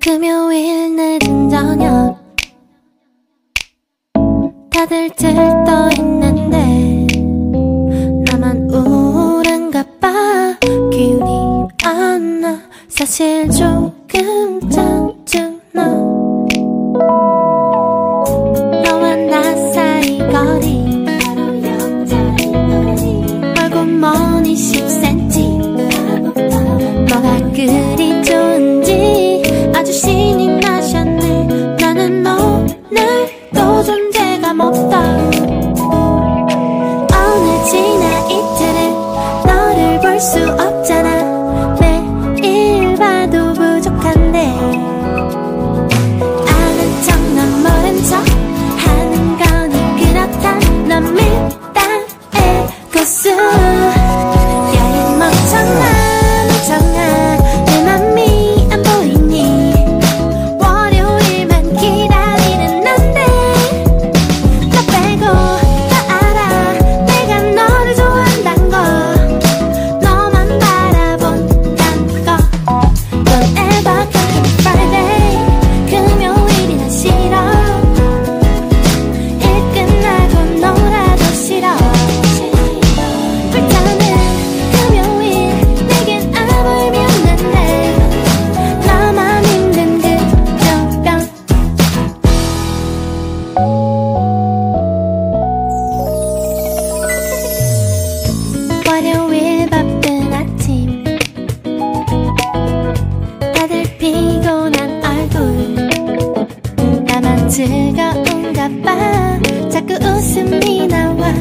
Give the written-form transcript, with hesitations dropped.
금요일 늦은 저녁 다들 들떠있는데 나만 우울한가 봐. 기운이 안 나. 사실 조금 짜증나. 너와 나 사이 거리 바로 옆자리 거리 멀고 머니 10cm. 너가 그리 좋은지 아주 신이 나셨네. 나는 오늘도 존재감 없다. 오늘 지나 이틀은 너를 볼 수 없잖아. 매일 봐도 부족한데 아는 척 넌 모른 척 하는 거니 그렇다. 넌 밀당의 고수. 야이 멍청아 멍청아 내 맘이 안 보이니. 월요일만 기다리는 난데 너 빼고 다 알아. 내가 너를 좋아한단 거 너만 바라본단 거. Don't ever come to Friday. 금요일이나 싫어. 일 끝나고 놀아도 싫어. 불타는 금요일 내겐 아무 의미 없는데 나만 힘든 그저병. 월요일 바쁜 아침 다들 피곤한 얼굴 나만 즐거운가 봐. 자꾸 웃음이 나와.